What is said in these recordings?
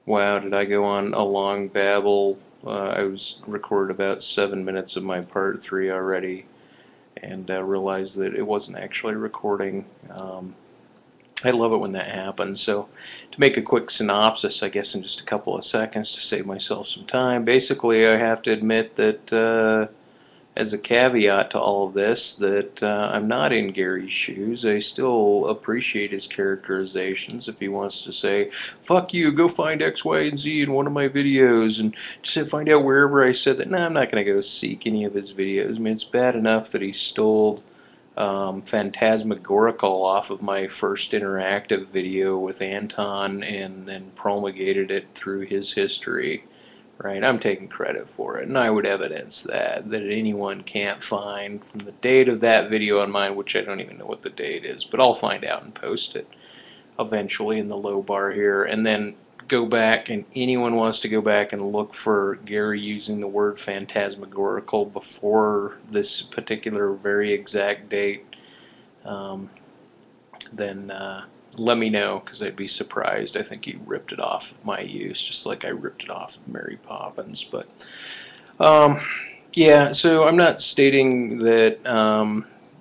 Wow, did I go on a long babble? I was recorded about 7 minutes of my part three already, and realized that it wasn't actually recording. I love it when that happens. So, to make a quick synopsis, I guess in just a couple of seconds to save myself some time, basically, I have to admit that as a caveat to all of this that I'm not in Gary's shoes. I still appreciate his characterizations. If he wants to say, fuck you, go find X, Y, and Z in one of my videos and just find out wherever I said that, I'm not going to go seek any of his videos. I mean, it's bad enough that he stole Phantasmagorical off of my first interactive video with Anton and then promulgated it through his history. Right, I'm taking credit for it, and I would evidence that anyone can't find from the date of that video on mine, which I don't even know what the date is, but I'll find out and post it eventually in the low bar here, and then go back, and anyone wants to go back and look for Gary using the word phantasmagorical before this particular very exact date, um, then let me know, because I'd be surprised. I think he ripped it off of my use, just like I ripped it off of Mary Poppins. But um, yeah, so I'm not stating that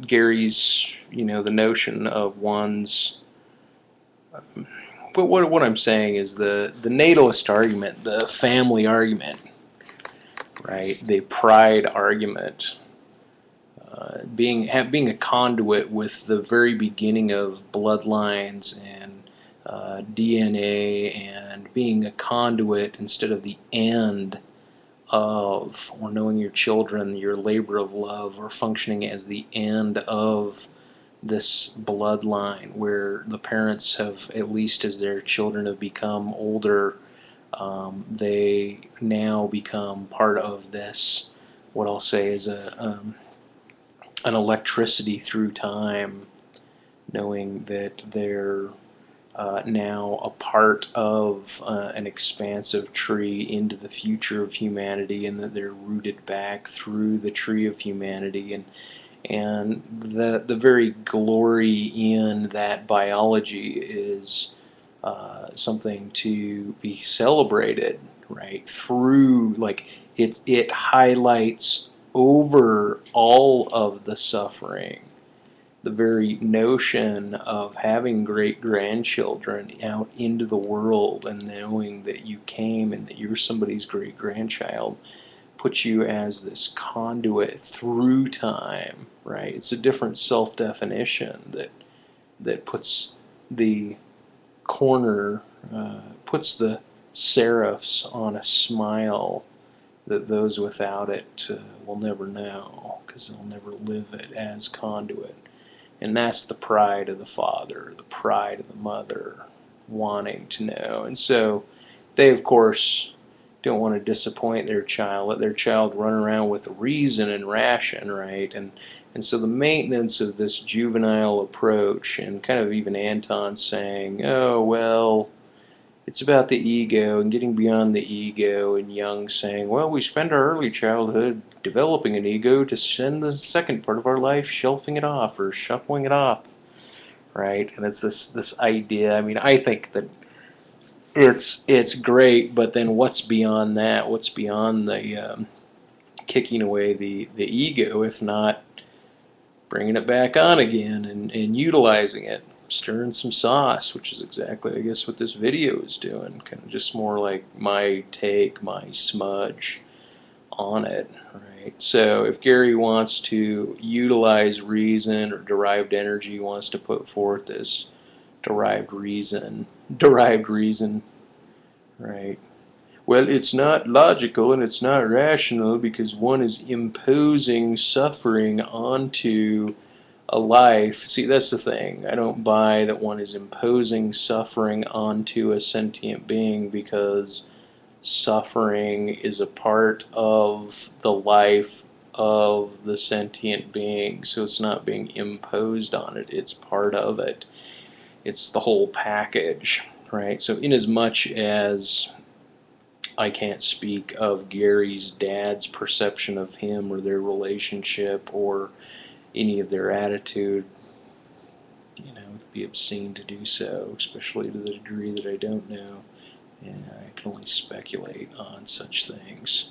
Gary's, the notion of one's. But what I'm saying is the natalist argument, the family argument, right? The pride argument, being a conduit with the very beginning of bloodlines and DNA, and being a conduit instead of the end of, or knowing your children, your labor of love, or functioning as the end of this bloodline where the parents have, at least as their children have become older, they now become part of this, what I'll say is an electricity through time, knowing that they're now a part of an expansive tree into the future of humanity, and that they're rooted back through the tree of humanity, and the very glory in that biology is something to be celebrated, right? Through, like, it highlights over all of the suffering the very notion of having great grandchildren out into the world, and knowing that you came and that you're somebody's great grandchild, puts you as this conduit through time, right? It's a different self definition that puts the corner, puts the serifs on a smile that those without it will never know, because they'll never live it as conduit. And that's the pride of the father, the pride of the mother, wanting to know. And so they, of course, don't want to disappoint their child, let their child run around with reason and ration, right? And so the maintenance of this juvenile approach, and kind of even Anton saying, oh, well, it's about the ego and getting beyond the ego, and Jung saying, well, we spend our early childhood developing an ego to spend the second part of our life shelving it off or shuffling it off, right? And it's this idea. I mean, I think that it's great, but then what's beyond that? What's beyond the kicking away the ego, if not bringing it back on again and utilizing it, stirring some sauce, which is exactly, I guess, what this video is doing. Kind of just more like my take, my smudge on it, right? So if Gary wants to utilize reason or derived energy, wants to put forth this derived reason, right? Well, it's not logical and it's not rational because one is imposing suffering onto a life. See, that's the thing. I don't buy that one is imposing suffering onto a sentient being, because suffering is a part of the life of the sentient being. So it's not being imposed on it, it's part of it. It's the whole package, right? So, in as much as I can't speak of Gary's dad's perception of him or their relationship or any of their attitude, it'd be obscene to do so, especially to the degree that I don't know. And I can only speculate on such things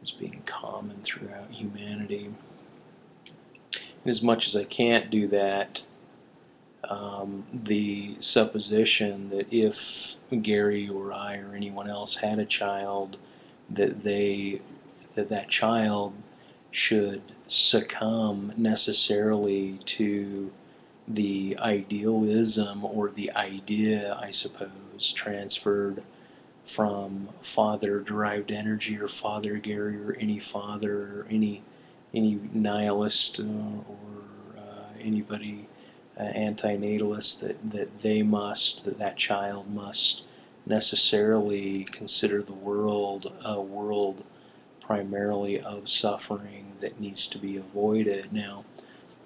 as being common throughout humanity. As much as I can't do that, the supposition that if Gary or I or anyone else had a child, that that child should succumb necessarily to the idealism or the idea, I suppose, transferred from father-derived energy or Father Gary or any father or any nihilist or anybody antinatalist that that child must necessarily consider the world a world primarily of suffering that needs to be avoided. Now,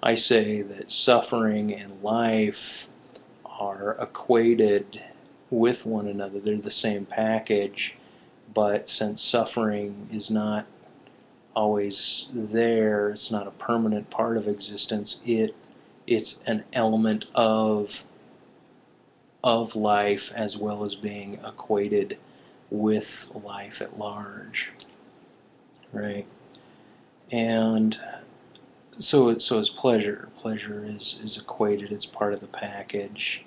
I say that suffering and life are equated with one another. They're the same package, but since suffering is not always there, it's not a permanent part of existence, it's an element of life as well as being equated with life at large, right? And so is pleasure. Pleasure is equated, it's part of the package.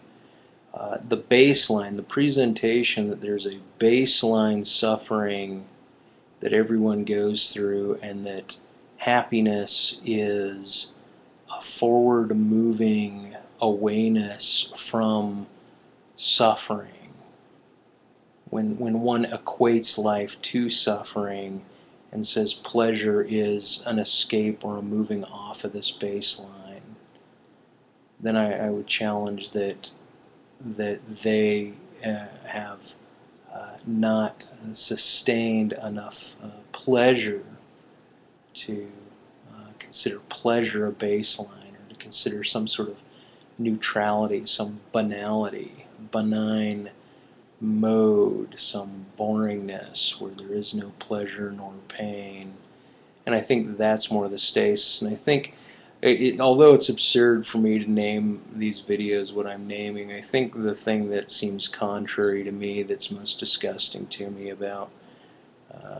The baseline, the presentation that there's a baseline suffering that everyone goes through, and that happiness is a forward moving awareness from suffering. When one equates life to suffering and says pleasure is an escape or a moving off of this baseline, then I would challenge that they have not sustained enough pleasure to consider pleasure a baseline, or to consider some sort of neutrality, some banality, benign mode, some boringness where there is no pleasure nor pain. And I think that's more the stasis. And I think, although it's absurd for me to name these videos what I'm naming, I think the thing that seems contrary to me, that's most disgusting to me about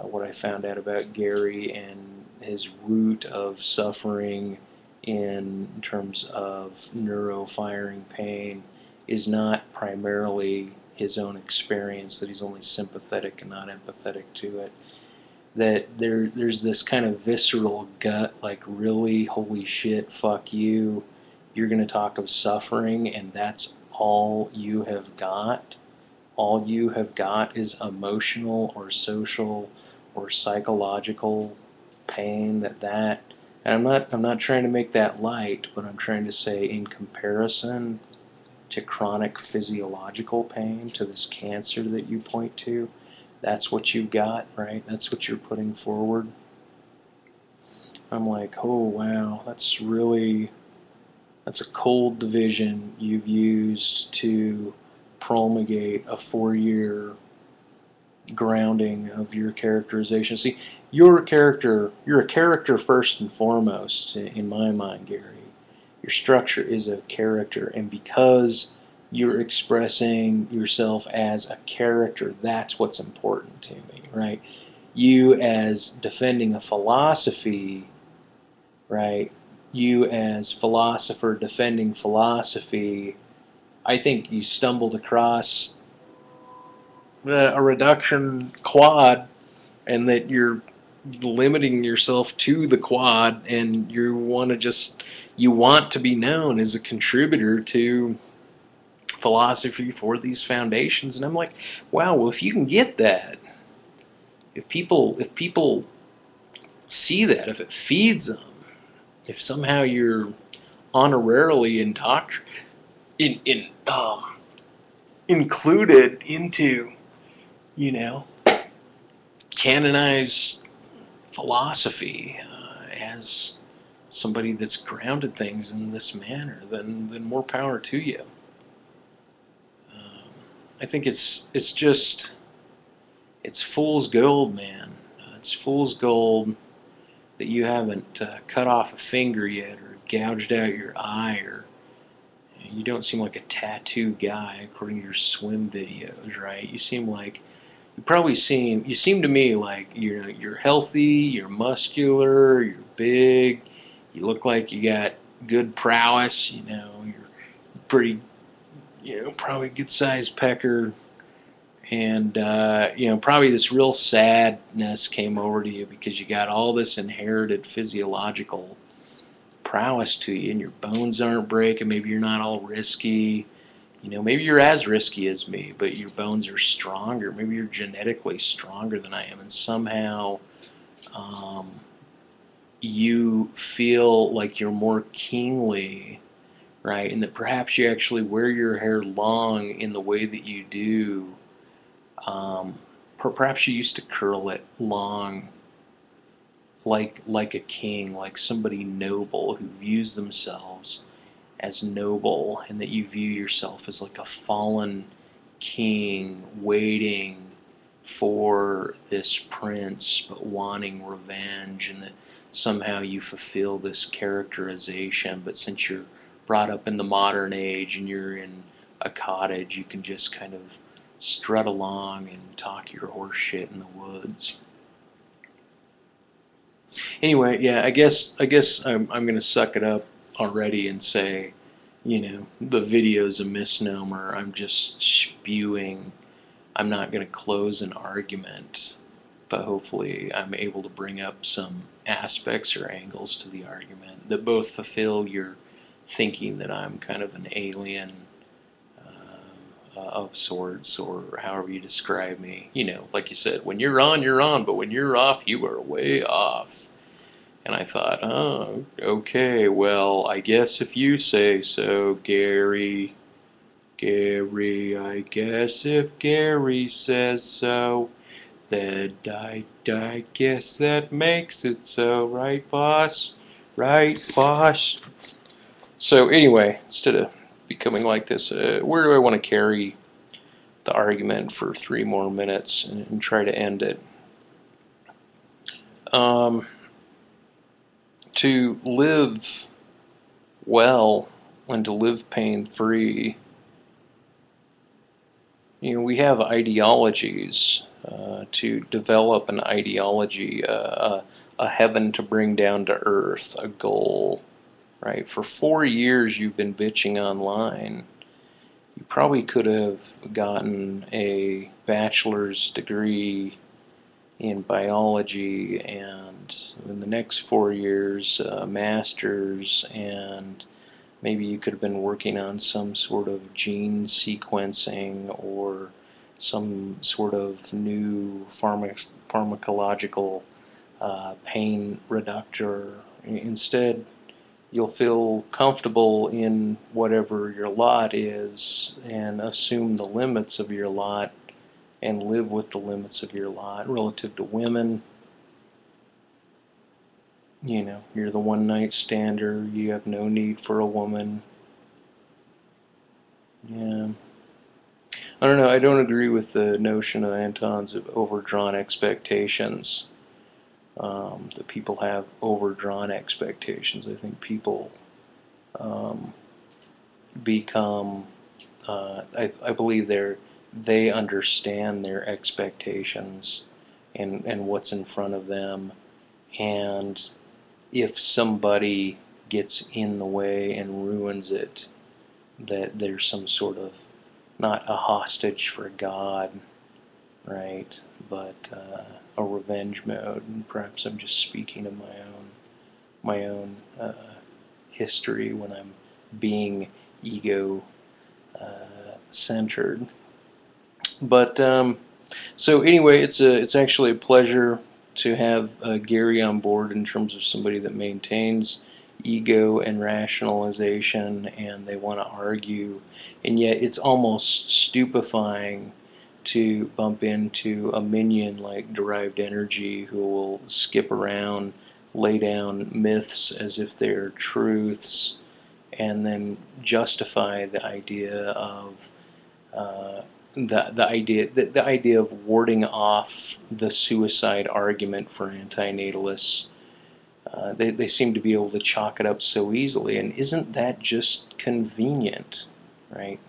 what I found out about Gary and his root of suffering in terms of neuro-firing pain, is not primarily his own experience, that he's only sympathetic and not empathetic to it. That there's this kind of visceral gut, like, really, holy shit, fuck you, you're going to talk of suffering and that's all you have got? All you have got is emotional or social or psychological pain? And I'm not trying to make that light, but I'm trying to say, in comparison to chronic physiological pain, to this cancer that you point to, that's what you got, right? That's what you're putting forward. I'm like, oh wow, that's a cold division you've used to promulgate a 4-year grounding of your characterization. See, you're a character first and foremost, in my mind, Gary. Your structure is a character, and because you're expressing yourself as a character, that's what's important to me, right? You as defending a philosophy, right? You as philosopher defending philosophy, I think you stumbled across a reduction quad, and that you're limiting yourself to the quad, and you want to be known as a contributor to philosophy for these foundations. And I'm like, wow, well, if you can get that, if people see that, if it feeds them, if somehow you're honorarily included into, you know, canonized philosophy as somebody that's grounded things in this manner, then more power to you. I think it's fool's gold, man. It's fool's gold that you haven't cut off a finger yet, or gouged out your eye, or You don't seem like a tattoo guy according to your swim videos, right? You seem to me like you're healthy, you're muscular, you're big, you look like you got good prowess, you're pretty, probably good sized pecker, and probably this real sadness came over to you because you got all this inherited physiological prowess to you, and your bones aren't breaking. Maybe you're not all risky. Maybe you're as risky as me, but your bones are stronger. Maybe you're genetically stronger than I am, and somehow um, you feel like you're more kingly, right? And that perhaps you actually wear your hair long in the way that you do. Um, Perhaps you used to curl it long, like a king, like somebody noble who views themselves as noble, and that you view yourself as like a fallen king waiting for this prince but wanting revenge, and that somehow you fulfill this characterization. But since you're brought up in the modern age and you're in a cottage, you can just kind of strut along and talk your horse shit in the woods. Anyway, yeah, I guess I'm gonna suck it up already and say, the video's a misnomer. I'm just spewing. I'm not gonna close an argument, but hopefully I'm able to bring up some aspects or angles to the argument that both fulfill your thinking that I'm kind of an alien of sorts, or however you describe me. Like you said, when you're on, but when you're off, you are way off. And I thought, oh, okay, well, I guess if you say so, Gary. Gary, I guess if Gary says so, then I guess that makes it so, right, boss? Right, boss? So, anyway, instead of becoming like this, where do I want to carry the argument for 3 more minutes and try to end it? Um, to live well and to live pain free, we have ideologies. To develop an ideology, a heaven to bring down to earth, a goal, right? For 4 years you've been bitching online. You probably could have gotten a bachelor's degree in biology, and in the next 4 years, a master's, and maybe you could have been working on some sort of gene sequencing or some sort of new pharmacological pain reductor. Instead, you'll feel comfortable in whatever your lot is and assume the limits of your lot and live with the limits of your lot relative to women. You're the one night stander, you have no need for a woman. Yeah. I don't know, I don't agree with the notion of Anton's of overdrawn expectations. That people have overdrawn expectations. I think people um, become, I believe they understand their expectations and what's in front of them. And if somebody gets in the way and ruins it, that there's some sort of, not a hostage for God, right? But a revenge mode. And perhaps I'm just speaking of my own history when I'm being ego centered. But so anyway, it's actually a pleasure to have Gary on board in terms of somebody that maintains ego and rationalization, and they want to argue, and yet it's almost stupefying to bump into a minion like derived energy who will skip around, lay down myths as if they're truths, and then justify the idea of the idea of warding off the suicide argument for antinatalists They seem to be able to chalk it up so easily, and isn't that just convenient, right?